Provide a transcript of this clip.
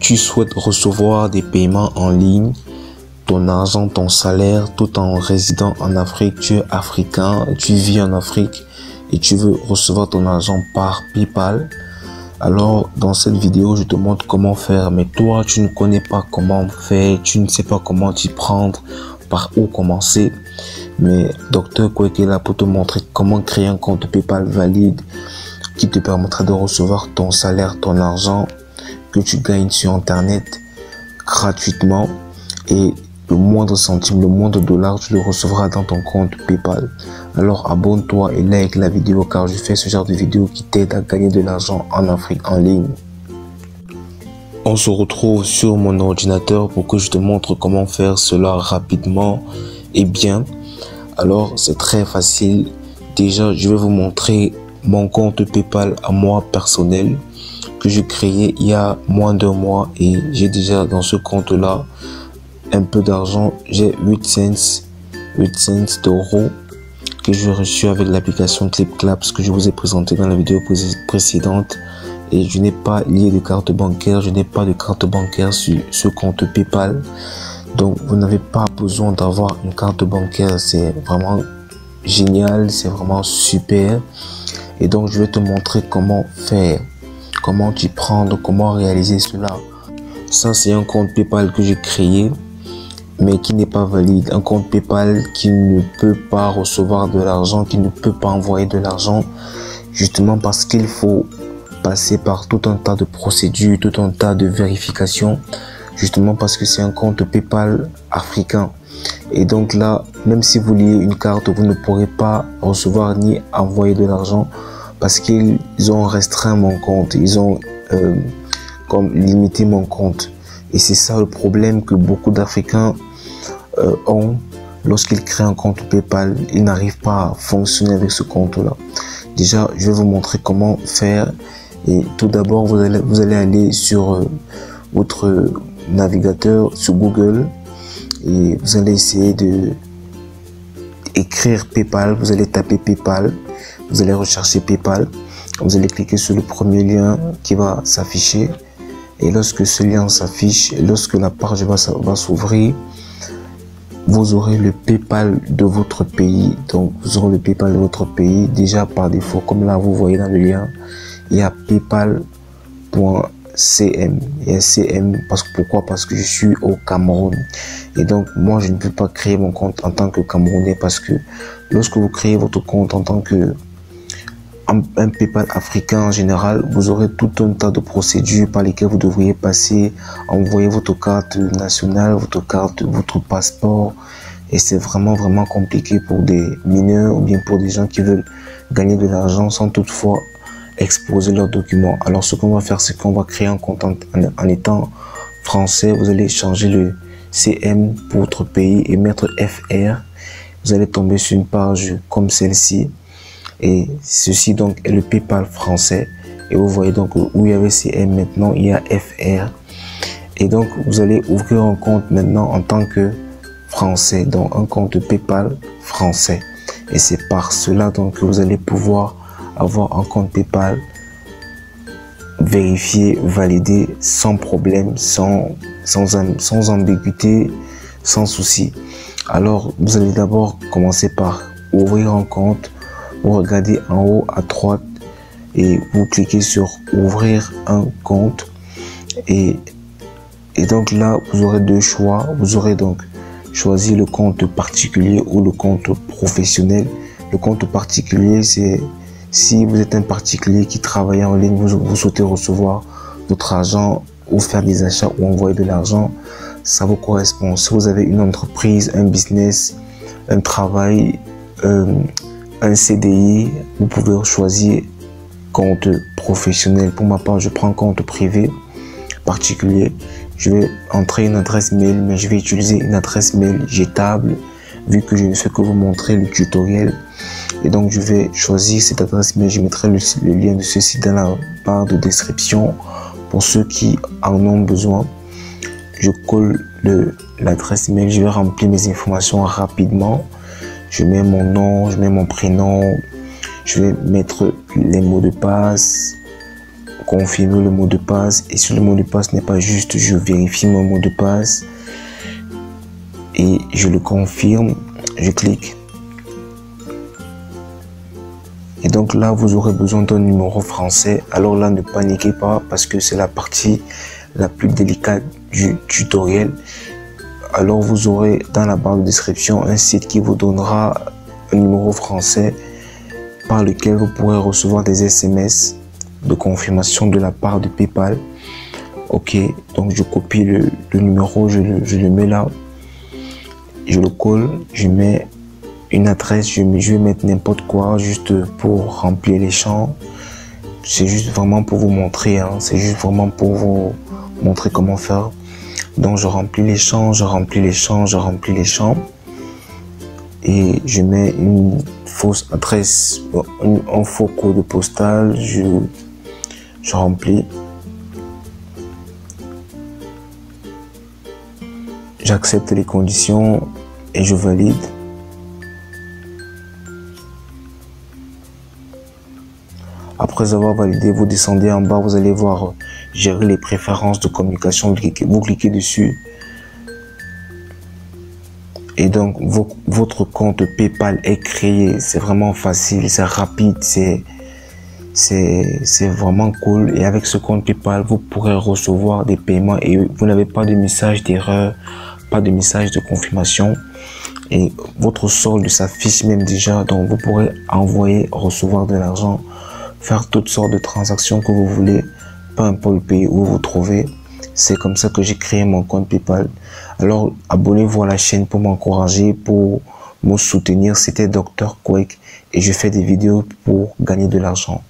Tu souhaites recevoir des paiements en ligne, ton argent, ton salaire, tout en résidant en Afrique. Tu es africain, tu vis en Afrique et tu veux recevoir ton argent par PayPal. Alors, dans cette vidéo, je te montre comment faire. Mais toi, tu ne connais pas comment faire, tu ne sais pas comment t'y prendre, par où commencer. Mais Dr Kwek est là pour te montrer comment créer un compte PayPal valide qui te permettra de recevoir ton salaire, ton argent que tu gagnes sur Internet gratuitement, et le moindre centime, le moindre dollar, tu le recevras dans ton compte PayPal. Alors abonne-toi et like la vidéo, car je fais ce genre de vidéo qui t'aide à gagner de l'argent en Afrique en ligne. On se retrouve sur mon ordinateur pour que je te montre comment faire cela rapidement et bien. Alors c'est très facile. Déjà, je vais vous montrer mon compte PayPal à moi personnel que j'ai créé il y a moins d'un mois, et j'ai déjà dans ce compte là un peu d'argent. J'ai 8 cents d'euros que j'ai reçu avec l'application ClipClaps que je vous ai présenté dans la vidéo précédente. Et je n'ai pas lié de carte bancaire, je n'ai pas de carte bancaire sur ce compte PayPal. Donc vous n'avez pas besoin d'avoir une carte bancaire, c'est vraiment génial, c'est vraiment super. Et donc je vais te montrer comment faire, comment t'y prendre, comment réaliser cela. Ça, c'est un compte PayPal que j'ai créé mais qui n'est pas valide, un compte PayPal qui ne peut pas recevoir de l'argent, qui ne peut pas envoyer de l'argent, justement parce qu'il faut passer par tout un tas de procédures, tout un tas de vérifications, justement parce que c'est un compte PayPal africain. Et donc là, même si vous liez une carte, vous ne pourrez pas recevoir ni envoyer de l'argent, parce qu'ils ont restreint mon compte, ils ont comme limité mon compte. Et c'est ça le problème que beaucoup d'Africains ont lorsqu'ils créent un compte PayPal. Ils n'arrivent pas à fonctionner avec ce compte-là. Déjà, je vais vous montrer comment faire. Et tout d'abord, vous allez aller sur votre navigateur, sur Google, et vous allez essayer de écrire PayPal. Vous allez taper PayPal, vous allez rechercher PayPal, vous allez cliquer sur le premier lien qui va s'afficher. Et lorsque ce lien s'affiche, lorsque la page va s'ouvrir, vous aurez le PayPal de votre pays. Donc vous aurez le PayPal de votre pays déjà par défaut. Comme là vous voyez dans le lien, il y a paypal.cm. Il y a CM pourquoi? Parce que je suis au Cameroun. Et donc moi je ne peux pas créer mon compte en tant que Camerounais, parce que lorsque vous créez votre compte en tant que un PayPal africain en général, vous aurez tout un tas de procédures par lesquelles vous devriez passer, envoyer votre carte nationale, votre passeport, et c'est vraiment compliqué pour des mineurs ou bien pour des gens qui veulent gagner de l'argent sans toutefois exposer leurs documents. Alors ce qu'on va faire, c'est qu'on va créer un compte en étant français. Vous allez changer le CM pour votre pays et mettre FR. Vous allez tomber sur une page comme celle-ci. Et ceci donc est le PayPal français. Et vous voyez donc où il y avait CM, maintenant il y a FR. Et donc vous allez ouvrir un compte maintenant en tant que français, donc un compte PayPal français. Et c'est par cela donc que vous allez pouvoir avoir un compte PayPal vérifié, validé, sans problème, sans ambiguïté, sans souci. Alors vous allez d'abord commencer par ouvrir un compte. Vous regardez en haut à droite et vous cliquez sur ouvrir un compte, et donc là vous aurez deux choix. Vous aurez donc choisi le compte particulier ou le compte professionnel. Le compte particulier, c'est si vous êtes un particulier qui travaille en ligne, vous souhaitez recevoir votre argent ou faire des achats ou envoyer de l'argent, ça vous correspond. Si vous avez une entreprise, un business, un travail, un CDI, vous pouvez choisir compte professionnel. Pour ma part, je prends compte privé particulier. Je vais entrer une adresse mail, mais je vais utiliser une adresse mail jetable vu que je ne fais que vous montrer le tutoriel. Et donc je vais choisir cette adresse mail. Je mettrai le lien de ceci dans la barre de description pour ceux qui en ont besoin. Je colle l'adresse mail, je vais remplir mes informations rapidement. Je mets mon nom, je mets mon prénom, je vais mettre les mots de passe, confirmer le mot de passe. Et si le mot de passe n'est pas juste, je vérifie mon mot de passe et je le confirme. Je clique. Et donc là, vous aurez besoin d'un numéro français. Alors là, ne paniquez pas parce que c'est la partie la plus délicate du tutoriel. Alors vous aurez dans la barre de description un site qui vous donnera un numéro français par lequel vous pourrez recevoir des SMS de confirmation de la part de PayPal. Ok, donc je copie le numéro, je le mets là, je le colle, je mets une adresse, je vais mettre n'importe quoi juste pour remplir les champs. C'est juste vraiment pour vous montrer, hein, c'est juste vraiment pour vous montrer comment faire. Donc je remplis les champs, je remplis les champs, je remplis les champs et je mets une fausse adresse, un faux code postal, je remplis. J'accepte les conditions et je valide. Après avoir validé, vous descendez en bas, vous allez voir gérer les préférences de communication. Vous cliquez dessus. Et donc, votre compte PayPal est créé. C'est vraiment facile, c'est rapide, c'est vraiment cool. Et avec ce compte PayPal, vous pourrez recevoir des paiements et vous n'avez pas de message d'erreur, pas de message de confirmation. Et votre solde s'affiche même déjà. Donc, vous pourrez envoyer, recevoir de l'argent, faire toutes sortes de transactions que vous voulez, peu importe le pays où vous vous trouvez. C'est comme ça que j'ai créé mon compte PayPal. Alors, abonnez-vous à la chaîne pour m'encourager, pour me soutenir. C'était Dr. Quake et je fais des vidéos pour gagner de l'argent.